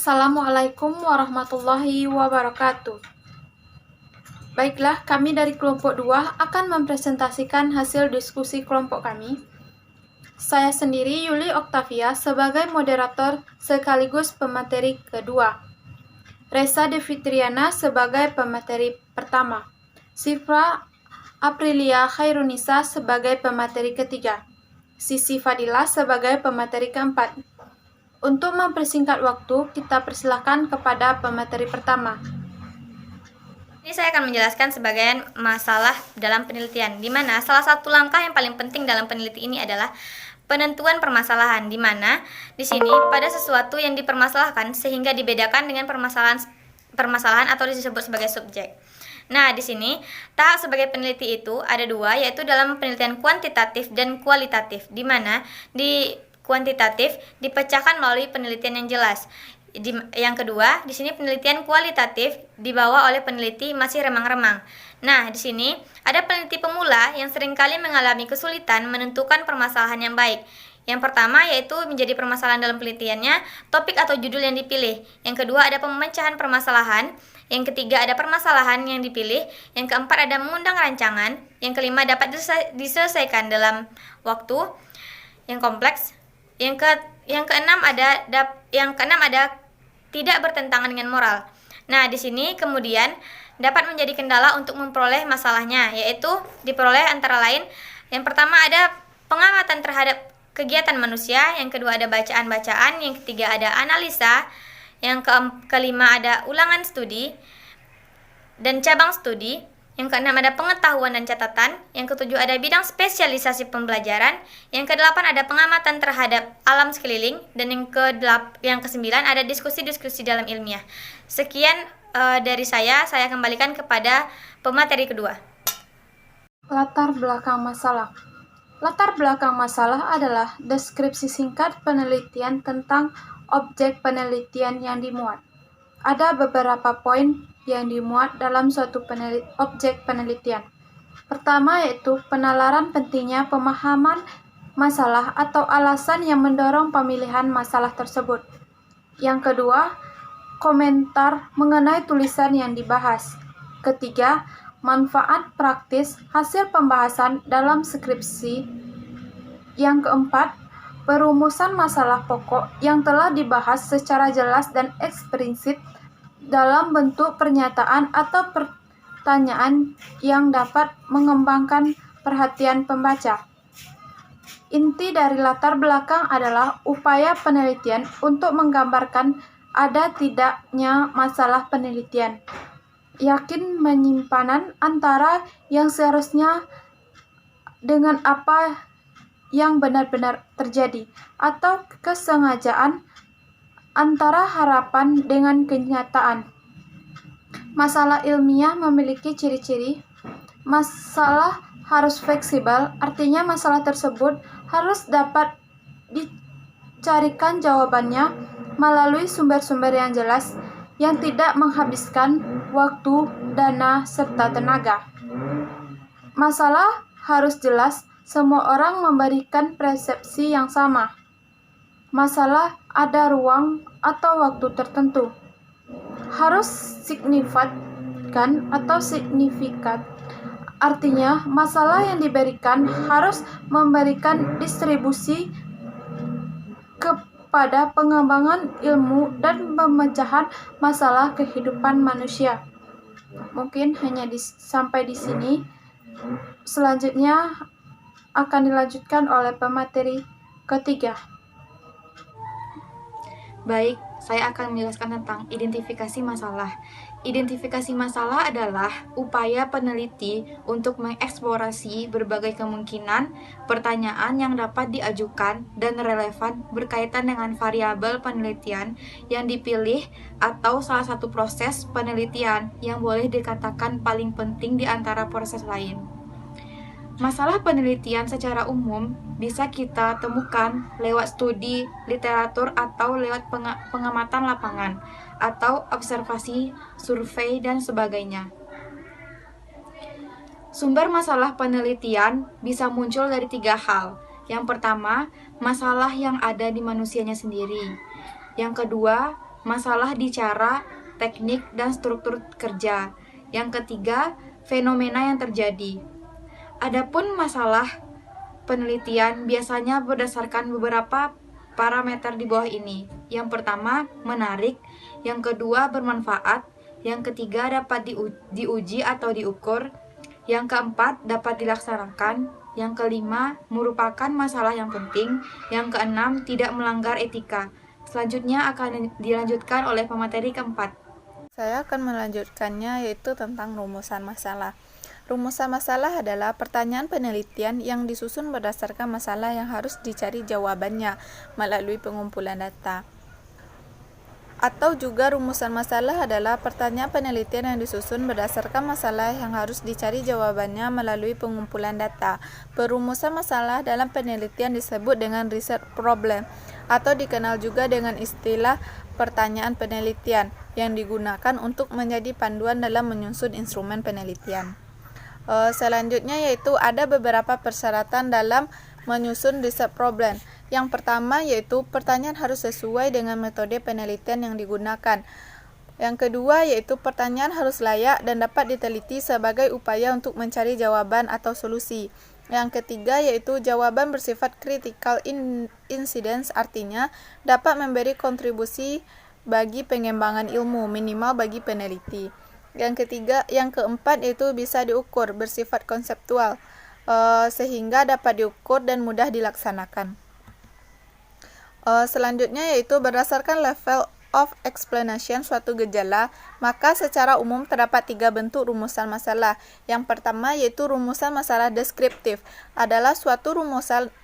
Assalamualaikum warahmatullahi wabarakatuh. Baiklah, kami dari kelompok 2 akan mempresentasikan hasil diskusi kelompok kami. Saya sendiri, Yuli Oktavia, sebagai moderator sekaligus pemateri kedua. Reza Devitriana sebagai pemateri pertama. Sifra Aprilia Khairunisa sebagai pemateri ketiga. Sisi Fadila sebagai pemateri keempat. Untuk mempersingkat waktu, kita persilakan kepada pemateri pertama. Ini saya akan menjelaskan sebagian masalah dalam penelitian, di mana salah satu langkah yang paling penting dalam peneliti ini adalah penentuan permasalahan, di mana di sini pada sesuatu yang dipermasalahkan sehingga dibedakan dengan permasalahan atau disebut sebagai subjek. Nah, di sini tahap sebagai peneliti itu ada dua, yaitu dalam penelitian kuantitatif dan kualitatif, di mana di kuantitatif dipecahkan melalui penelitian yang jelas. Yang kedua, di sini penelitian kualitatif dibawa oleh peneliti masih remang-remang. Nah, di sini ada peneliti pemula yang seringkali mengalami kesulitan menentukan permasalahan yang baik. Yang pertama yaitu menjadi permasalahan dalam penelitiannya, topik atau judul yang dipilih. Yang kedua ada pemecahan permasalahan. Yang ketiga ada permasalahan yang dipilih. Yang keempat ada mengundang rancangan. Yang kelima dapat diselesaikan dalam waktu yang kompleks. Yang keenam ada tidak bertentangan dengan moral. Nah, di sini kemudian dapat menjadi kendala untuk memperoleh masalahnya, yaitu diperoleh antara lain yang pertama ada pengamatan terhadap kegiatan manusia, yang kedua ada bacaan-bacaan, yang ketiga ada analisa, yang kelima ada ulangan studi dan cabang studi, yang keenam ada pengetahuan dan catatan, yang ketujuh ada bidang spesialisasi pembelajaran, yang kedelapan ada pengamatan terhadap alam sekeliling, dan yang kesembilan ada diskusi-diskusi dalam ilmiah. Sekian dari saya kembalikan kepada pemateri kedua. Latar belakang masalah. Latar belakang masalah adalah deskripsi singkat penelitian tentang objek penelitian yang dimuat. Ada beberapa poin yang dimuat dalam suatu objek penelitian. Pertama yaitu penalaran pentingnya pemahaman masalah atau alasan yang mendorong pemilihan masalah tersebut. Yang kedua, komentar mengenai tulisan yang dibahas. Ketiga, manfaat praktis hasil pembahasan dalam skripsi. Yang keempat, perumusan masalah pokok yang telah dibahas secara jelas dan eksplisit dalam bentuk pernyataan atau pertanyaan yang dapat mengembangkan perhatian pembaca. Inti dari latar belakang adalah upaya penelitian untuk menggambarkan ada tidaknya masalah penelitian. Yakin penyimpanan antara yang seharusnya dengan apa yang benar-benar terjadi, atau kesengajaan antara harapan dengan kenyataan. Masalah ilmiah memiliki ciri-ciri. Masalah harus fleksibel, artinya masalah tersebut harus dapat dicarikan jawabannya melalui sumber-sumber yang jelas, yang tidak menghabiskan waktu, dana, serta tenaga. Masalah harus jelas, semua orang memberikan persepsi yang sama. Masalah ada ruang atau waktu tertentu. Harus signifikan, artinya masalah yang diberikan harus memberikan distribusi kepada pengembangan ilmu dan pemecahan masalah kehidupan manusia. Mungkin hanya sampai di sini. Selanjutnya akan dilanjutkan oleh pemateri ketiga. Baik, saya akan menjelaskan tentang identifikasi masalah. Identifikasi masalah adalah upaya peneliti untuk mengeksplorasi berbagai kemungkinan pertanyaan yang dapat diajukan dan relevan berkaitan dengan variabel penelitian yang dipilih atau salah satu proses penelitian yang boleh dikatakan paling penting di antara proses lain. Masalah penelitian secara umum bisa kita temukan lewat studi, literatur, atau lewat pengamatan lapangan, atau observasi, survei, dan sebagainya. Sumber masalah penelitian bisa muncul dari 3 hal. Yang pertama, masalah yang ada di manusianya sendiri. Yang kedua, masalah di cara, teknik, dan struktur kerja. Yang ketiga, fenomena yang terjadi. Adapun masalah penelitian biasanya berdasarkan beberapa parameter di bawah ini. Yang pertama, menarik. Yang kedua, bermanfaat. Yang ketiga, dapat diuji atau diukur. Yang keempat, dapat dilaksanakan. Yang kelima, merupakan masalah yang penting. Yang keenam, tidak melanggar etika. Selanjutnya akan dilanjutkan oleh pemateri keempat. Saya akan melanjutkannya, yaitu tentang rumusan masalah. Rumusan masalah adalah pertanyaan penelitian yang disusun berdasarkan masalah yang harus dicari jawabannya melalui pengumpulan data. Atau juga rumusan masalah adalah pertanyaan penelitian yang disusun berdasarkan masalah yang harus dicari jawabannya melalui pengumpulan data. Perumusan masalah dalam penelitian disebut dengan research problem atau dikenal juga dengan istilah pertanyaan penelitian yang digunakan untuk menjadi panduan dalam menyusun instrumen penelitian. Selanjutnya yaitu ada beberapa persyaratan dalam menyusun research problem. Yang pertama yaitu pertanyaan harus sesuai dengan metode penelitian yang digunakan. Yang kedua yaitu pertanyaan harus layak dan dapat diteliti sebagai upaya untuk mencari jawaban atau solusi. Yang ketiga yaitu jawaban bersifat critical incidence, artinya dapat memberi kontribusi bagi pengembangan ilmu, minimal bagi peneliti. Yang keempat yaitu bisa diukur, bersifat konseptual, sehingga dapat diukur dan mudah dilaksanakan. Selanjutnya yaitu berdasarkan level of explanation suatu gejala, maka secara umum terdapat 3 bentuk rumusan masalah. Yang pertama yaitu rumusan masalah deskriptif, adalah suatu rumusan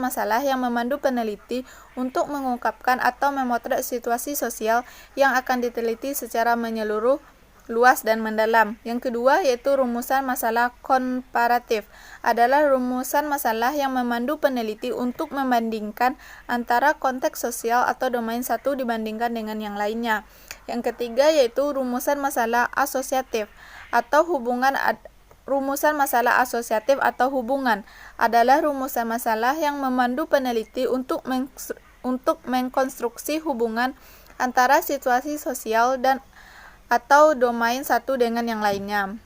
masalah yang memandu peneliti untuk mengungkapkan atau memotret situasi sosial yang akan diteliti secara menyeluruh, luas, dan mendalam. Yang kedua yaitu rumusan masalah komparatif, adalah rumusan masalah yang memandu peneliti untuk membandingkan antara konteks sosial atau domain satu dibandingkan dengan yang lainnya. Yang ketiga yaitu rumusan masalah asosiatif atau hubungan. Rumusan masalah asosiatif atau hubungan adalah rumusan masalah yang memandu peneliti untuk mengkonstruksi hubungan antara situasi sosial dan atau domain satu dengan yang lainnya.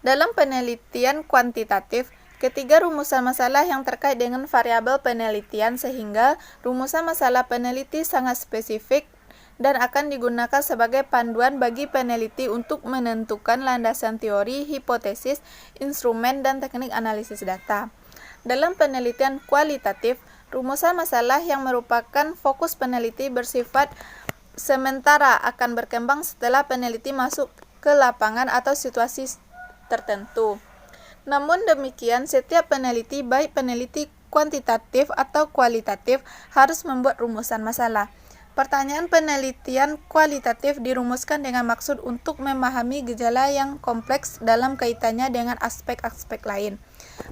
Dalam penelitian kuantitatif, ketiga rumusan masalah yang terkait dengan variabel penelitian, sehingga rumusan masalah peneliti sangat spesifik dan akan digunakan sebagai panduan bagi peneliti untuk menentukan landasan teori, hipotesis, instrumen, dan teknik analisis data. Dalam penelitian kualitatif, rumusan masalah yang merupakan fokus peneliti bersifat sementara akan berkembang setelah peneliti masuk ke lapangan atau situasi tertentu. Namun demikian, setiap peneliti, baik peneliti kuantitatif atau kualitatif, harus membuat rumusan masalah. Pertanyaan penelitian kualitatif dirumuskan dengan maksud untuk memahami gejala yang kompleks dalam kaitannya dengan aspek-aspek lain.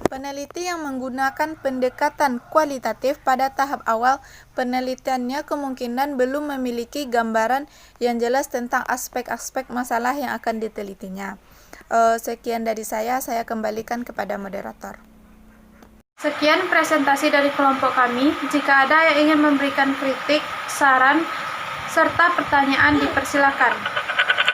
Peneliti yang menggunakan pendekatan kualitatif pada tahap awal penelitiannya kemungkinan belum memiliki gambaran yang jelas tentang aspek-aspek masalah yang akan ditelitinya. Sekian dari saya kembalikan kepada moderator. Sekian presentasi dari kelompok kami. Jika ada yang ingin memberikan kritik, saran, serta pertanyaan, dipersilakan.